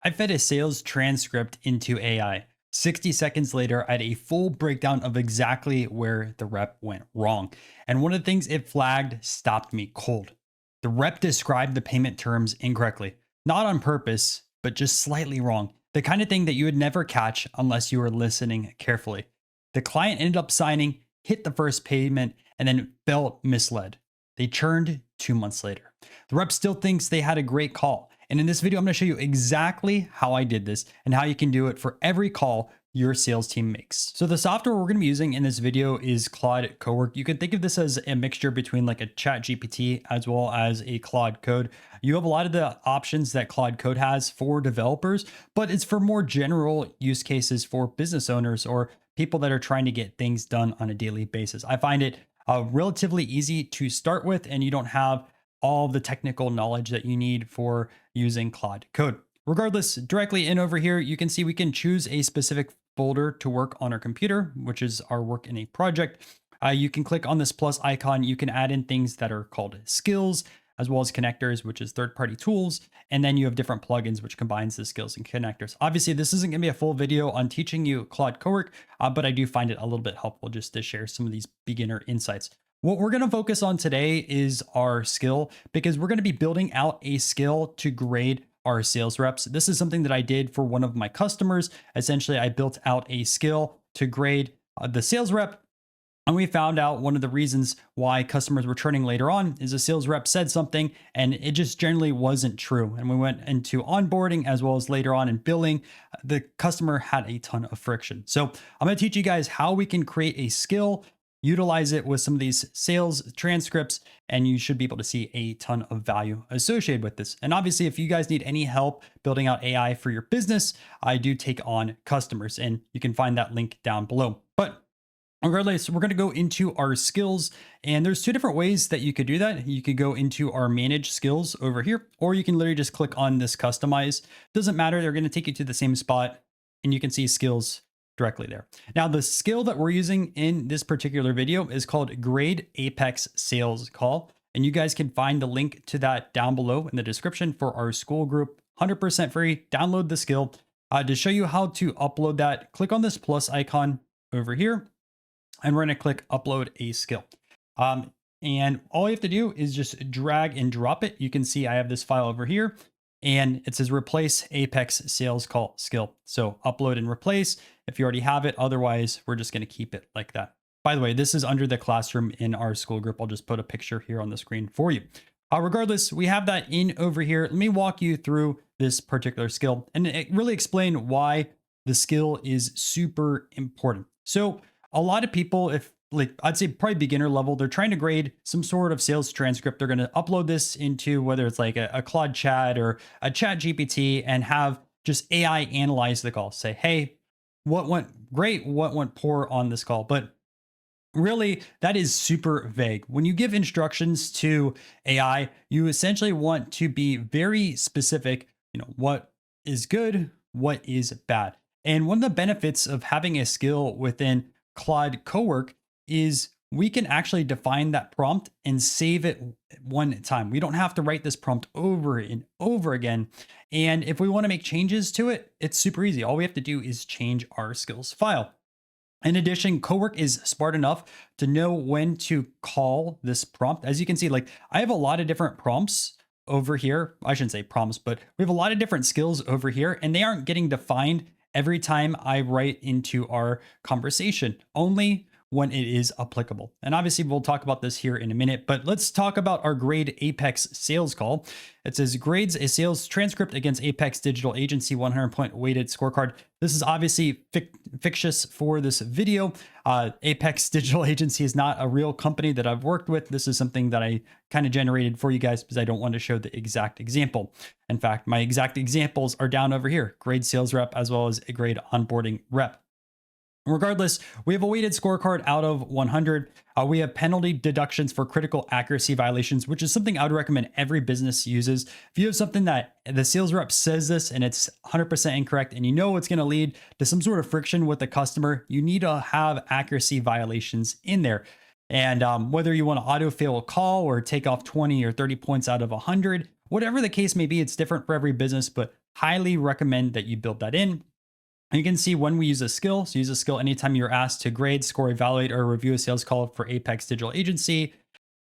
I fed a sales transcript into AI. 60 seconds later, I had a full breakdown of exactly where the rep went wrong. And one of the things it flagged stopped me cold. The rep described the payment terms incorrectly, not on purpose, but just slightly wrong. The kind of thing that you would never catch unless you were listening carefully. The client ended up signing, hit the first payment, and then felt misled. They churned 2 months later. The rep still thinks they had a great call. And in this video, I'm going to show you exactly how I did this and how you can do it for every call your sales team makes. So the software we're going to be using in this video is Claude Cowork. You can think of this as a mixture between like a chat GPT as well as a Claude Code. You have a lot of the options that Claude Code has for developers, but it's for more general use cases for business owners or people that are trying to get things done on a daily basis. I find it relatively easy to start with, and you don't have all the technical knowledge that you need for using Claude Code. Regardless, directly in over here, you can see we can choose a specific folder to work on our computer, which is our work in a project. You can click on this plus icon. You can add in things that are called skills, as well as connectors, which is third-party tools. And then you have different plugins, which combines the skills and connectors. Obviously, this isn't going to be a full video on teaching you Claude Cowork, but I do find it a little bit helpful just to share some of these beginner insights. What we're going to focus on today is our skill, because we're going to be building out a skill to grade our sales reps. This is something that I did for one of my customers. Essentially, I built out a skill to grade the sales rep. And we found out one of the reasons why customers were churning later on is a sales rep said something and it just generally wasn't true. And we went into onboarding as well as later on in billing. The customer had a ton of friction. So I'm going to teach you guys how we can create a skill, utilize it with some of these sales transcripts, and you should be able to see a ton of value associated with this. And obviously, if you guys need any help building out AI for your business, I do take on customers, and you can find that link down below. But regardless, we're going to go into our skills, and there's two different ways that you could do that. You could go into our manage skills over here, or you can literally just click on this customize. Doesn't matter. They're going to take you to the same spot, and you can see skills directly there. Now, the skill that we're using in this particular video is called Grade Apex Sales Call. And you guys can find the link to that down below in the description for our school group. 100% free. Download the skill. To show you how to upload that, click on this plus icon over here, and we're going to click upload a skill. And all you have to do is just drag and drop it. You can see I have this file over here, and it says replace Apex Sales Call skill. So upload and replace if you already have it. Otherwise, we're just going to keep it like that. By the way, this is under the classroom in our school group. I'll just put a picture here on the screen for you. Regardless, we have that in over here. Let me walk you through this particular skill and really explain why the skill is super important. So a lot of people, if like I'd say probably beginner level, they're trying to grade some sort of sales transcript. They're going to upload this into whether it's like a Claude chat or a chat GPT and have just AI analyze the call. Say, hey, what went great? What went poor on this call? But really, that is super vague. When you give instructions to AI, you essentially want to be very specific, what is good, what is bad. And one of the benefits of having a skill within Claude Cowork is we can actually define that prompt and save it one time. We don't have to write this prompt over and over again. And if we want to make changes to it, it's super easy. All we have to do is change our skills file. In addition, Cowork is smart enough to know when to call this prompt. As you can see, like I have a lot of different prompts over here. I shouldn't say prompts, but we have a lot of different skills over here, and they aren't getting defined every time I write into our conversation, only when it is applicable. And obviously we'll talk about this here in a minute, but let's talk about our Grade Apex Sales Call. It says grades a sales transcript against Apex Digital Agency 100-point weighted scorecard. This is obviously fictitious for this video. Apex Digital Agency is not a real company that I've worked with. This is something that I kind of generated for you guys because I don't want to show the exact example. In fact, my exact examples are down over here, grade sales rep as well as a grade onboarding rep. Regardless, we have a weighted scorecard out of 100. We have penalty deductions for critical accuracy violations, which is something I would recommend every business uses. If you have something that the sales rep says this and it's 100% incorrect and you know it's going to lead to some sort of friction with the customer, you need to have accuracy violations in there. And whether you want to autofill a call or take off 20 or 30 points out of 100, whatever the case may be, it's different for every business, but Highly recommend that you build that in. And you can see when we use a skill. So use a skill anytime you're asked to grade, score, evaluate, or review a sales call for Apex Digital Agency.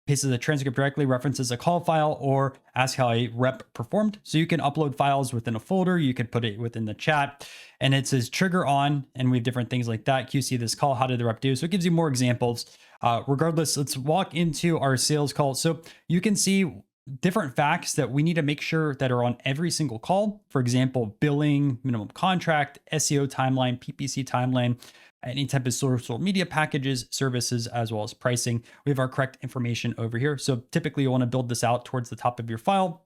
Pastes the transcript directly, references a call file, or ask how a rep performed. So you can upload files within a folder. You could put it within the chat, and it says trigger on, and we have different things like that. QC this call. How did the rep do? So it gives you more examples. Regardless, let's walk into our sales call. So you can see different facts that we need to make sure that are on every single call. For example, billing, minimum contract, SEO timeline, PPC timeline, any type of social media packages, services, as well as pricing. We have our correct information over here. So typically you want to build this out towards the top of your file.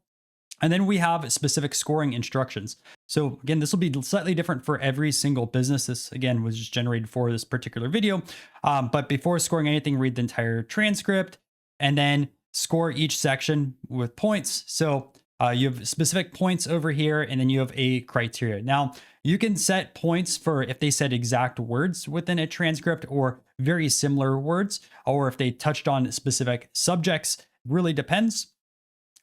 And then we have specific scoring instructions. So again, this will be slightly different for every single business. This again was just generated for this particular video. But before scoring anything, read the entire transcript and then score each section with points. So you have specific points over here, and then you have a criteria. Now, you can set points for if they said exact words within a transcript or very similar words, or if they touched on specific subjects, really depends.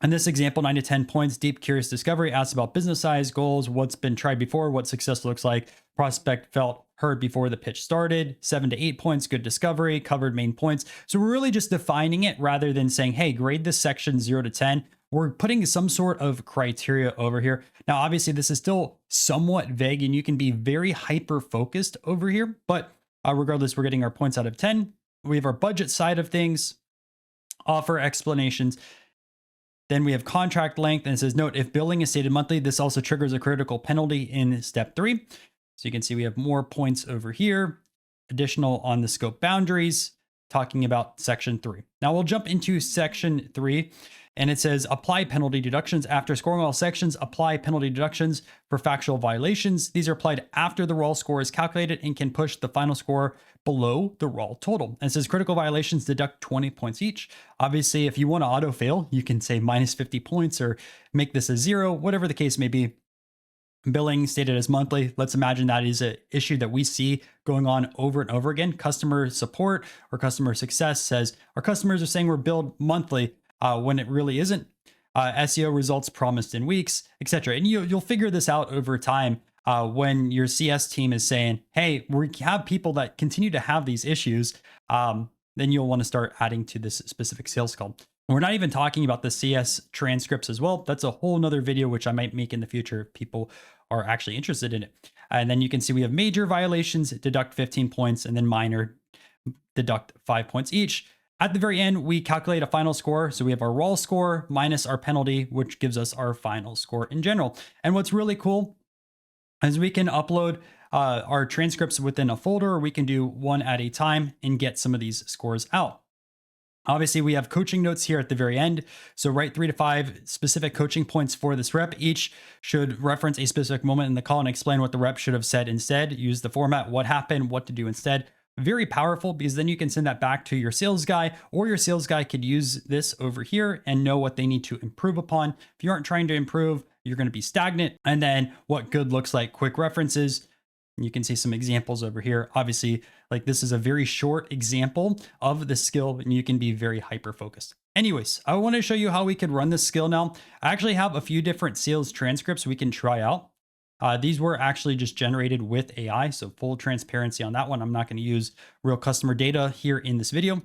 In this example, 9 to 10 points, deep, curious discovery, asks about business size, goals, what's been tried before, what success looks like, prospect felt heard before the pitch started, 7 to 8 points, good discovery, covered main points. So we're really just defining it rather than saying, hey, grade this section 0 to 10. We're putting some sort of criteria over here. Now, obviously, this is still somewhat vague and you can be very hyper focused over here, but regardless, we're getting our points out of 10. We have our budget side of things, offer explanations. Then we have contract length, and it says, note, if billing is stated monthly, this also triggers a critical penalty in step 3. So you can see we have more points over here, additional on the scope boundaries, talking about section 3. Now we'll jump into section 3, and it says apply penalty deductions. After scoring all sections, apply penalty deductions for factual violations. These are applied after the raw score is calculated and can push the final score below the raw total. And it says critical violations deduct 20 points each. Obviously, if you want to auto fail, you can say minus 50 points or make this a 0, whatever the case may be. Billing stated as monthly. Let's imagine that is an issue that we see going on over and over again. Customer support or customer success says our customers are saying we're billed monthly when it really isn't. SEO results promised in weeks, etc. And you'll figure this out over time when your CS team is saying, hey, we have people that continue to have these issues. Then you'll want to start adding to this specific sales call. We're not even talking about the CS transcripts as well. That's a whole nother video, which I might make in the future if people are actually interested in it. And then you can see we have major violations, deduct 15 points, and then minor, deduct 5 points each. At the very end, we calculate a final score. So we have our raw score minus our penalty, which gives us our final score in general. And what's really cool is we can upload our transcripts within a folder, or we can do one at a time and get some of these scores out. Obviously, we have coaching notes here at the very end. So write 3 to 5 specific coaching points for this rep. Each should reference a specific moment in the call and explain what the rep should have said instead. Use the format, what happened, what to do instead. Very powerful, because then you can send that back to your sales guy, or your sales guy could use this over here and know what they need to improve upon. If you aren't trying to improve, you're going to be stagnant. And then what good looks like, quick references. You can see some examples over here. Obviously, like this is a very short example of the skill, and you can be very hyper focused. Anyways, I want to show you how we could run this skill now. I actually have a few different sales transcripts we can try out. These were actually just generated with AI, so full transparency on that one. I'm not going to use real customer data here in this video.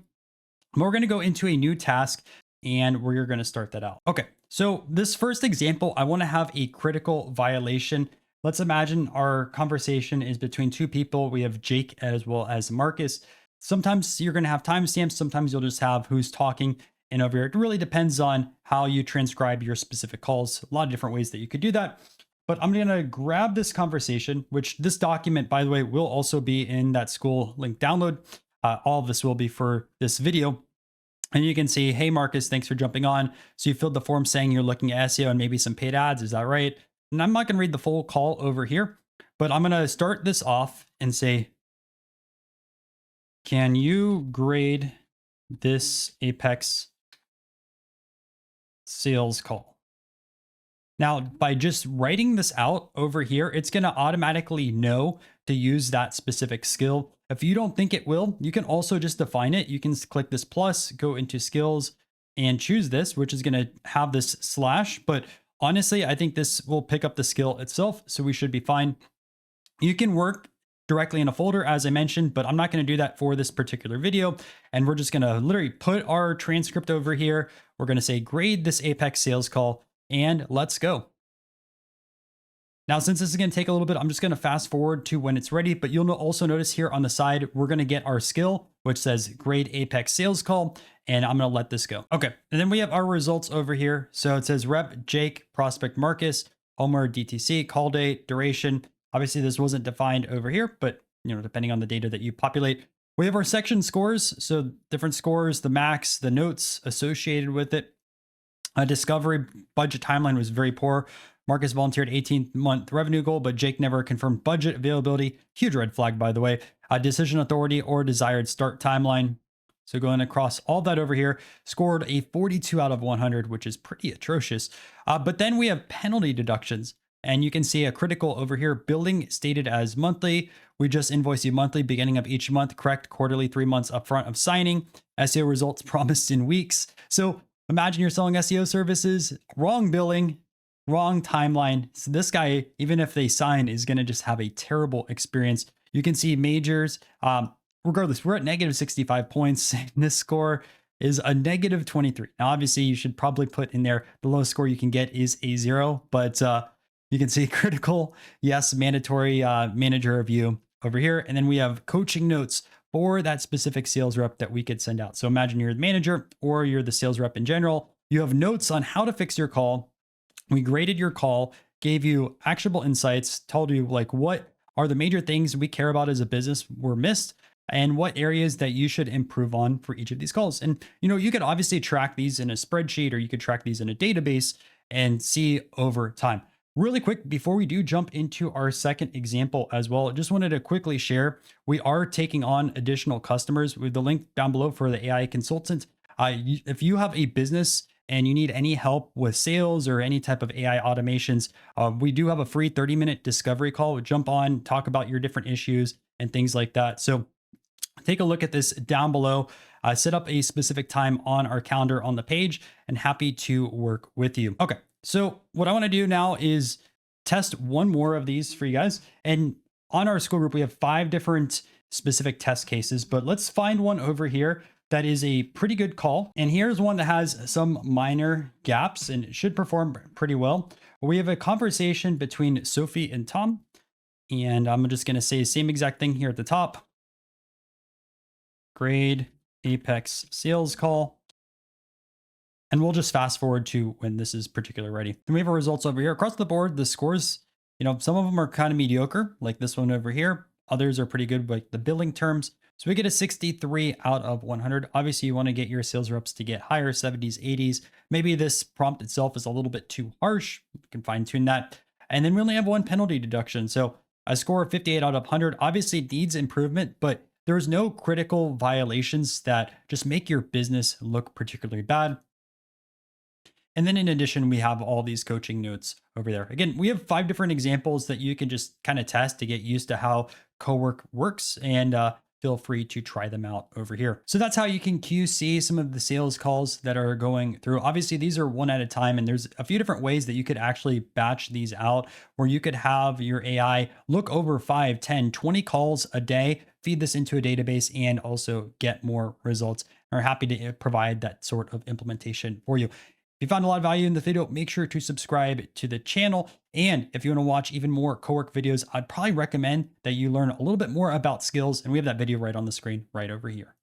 But we're going to go into a new task, and we're going to start that out. Okay, so this first example, I want to have a critical violation. Let's imagine our conversation is between two people. We have Jake as well as Marcus. Sometimes you're going to have timestamps. Sometimes you'll just have who's talking. And over here, it really depends on how you transcribe your specific calls. A lot of different ways that you could do that. But I'm going to grab this conversation, which this document, by the way, will also be in that school link download. All of this will be for this video. And you can see, hey, Marcus, thanks for jumping on. So you filled the form saying you're looking at SEO and maybe some paid ads. Is that right? And I'm not going to read the full call over here, but I'm going to start this off and say, can you grade this Apex sales call? Now, by just writing this out over here, it's going to automatically know to use that specific skill. If you don't think it will, you can also just define it. You can click this plus, go into skills and choose this, which is going to have this slash, but Honestly, I think this will pick up the skill itself, so we should be fine. You can work directly in a folder, as I mentioned, but I'm not going to do that for this particular video. And we're just going to literally put our transcript over here. We're going to say grade this Apex sales call and let's go. Now, since this is going to take a little bit, I'm just going to fast forward to when it's ready, but you'll also notice here on the side, we're going to get our skill, which says grade Apex sales call, and I'm going to let this go. Okay. And then we have our results over here. So it says rep, Jake, prospect, Marcus, Homer, DTC, call date, duration. Obviously this wasn't defined over here, but depending on the data that you populate, we have our section scores. So different scores, the max, the notes associated with it. Discovery budget timeline was very poor. Marcus volunteered 18-month revenue goal, but Jake never confirmed budget availability. Huge red flag, by the way. Decision authority or desired start timeline. So going across all that over here, scored a 42 out of 100, which is pretty atrocious. But then we have penalty deductions. And you can see a critical over here, billing stated as monthly. We just invoice you monthly, beginning of each month, correct quarterly, 3 months upfront of signing. SEO results promised in weeks. So imagine you're selling SEO services, wrong billing, wrong timeline. So this guy, even if they sign, is going to just have a terrible experience. You can see majors. Regardless, we're at negative 65 points. This score is a negative 23. Now, obviously, you should probably put in there the lowest score you can get is a 0, but you can see critical, yes, mandatory manager review over here. And then we have coaching notes for that specific sales rep that we could send out. So imagine you're the manager or you're the sales rep in general. You have notes on how to fix your call. We graded your call, gave you actionable insights, told you like what are the major things we care about as a business were missed and what areas that you should improve on for each of these calls. And you could obviously track these in a spreadsheet or you could track these in a database and see over time. Really quick, before we do jump into our second example as well, I just wanted to quickly share, we are taking on additional customers with the link down below for the AI consultant. If you have a business and you need any help with sales or any type of AI automations, we do have a free 30-minute discovery call. We'll jump on, talk about your different issues and things like that. So take a look at this down below. Set up a specific time on our calendar on the page and happy to work with you. Okay. So what I want to do now is test one more of these for you guys. And on our school group, we have 5 different specific test cases, but let's find one over here that is a pretty good call. And here's one that has some minor gaps and it should perform pretty well. We have a conversation between Sophie and Tom. And I'm just going to say the same exact thing here at the top. Grade Apex sales call. And we'll just fast forward to when this is particularly ready. And we have our results over here. Across the board, the scores, some of them are kind of mediocre, like this one over here. Others are pretty good, like the billing terms. So we get a 63 out of 100. Obviously, you want to get your sales reps to get higher, 70s, 80s. Maybe this prompt itself is a little bit too harsh. You can fine tune that. And then we only have 1 penalty deduction. So a score of 58 out of 100 obviously needs improvement, but there's no critical violations that just make your business look particularly bad. And then in addition, we have all these coaching notes over there. Again, we have 5 different examples that you can just kind of test to get used to how Co-work works, and feel free to try them out over here. So that's how you can QC some of the sales calls that are going through. Obviously, these are one at a time, and there's a few different ways that you could actually batch these out, where you could have your AI look over 5, 10, 20 calls a day, feed this into a database, and also get more results. We're happy to provide that sort of implementation for you. If you found a lot of value in the video, make sure to subscribe to the channel. And if you want to watch even more co-work videos, I'd probably recommend that you learn a little bit more about skills. And we have that video right on the screen right over here.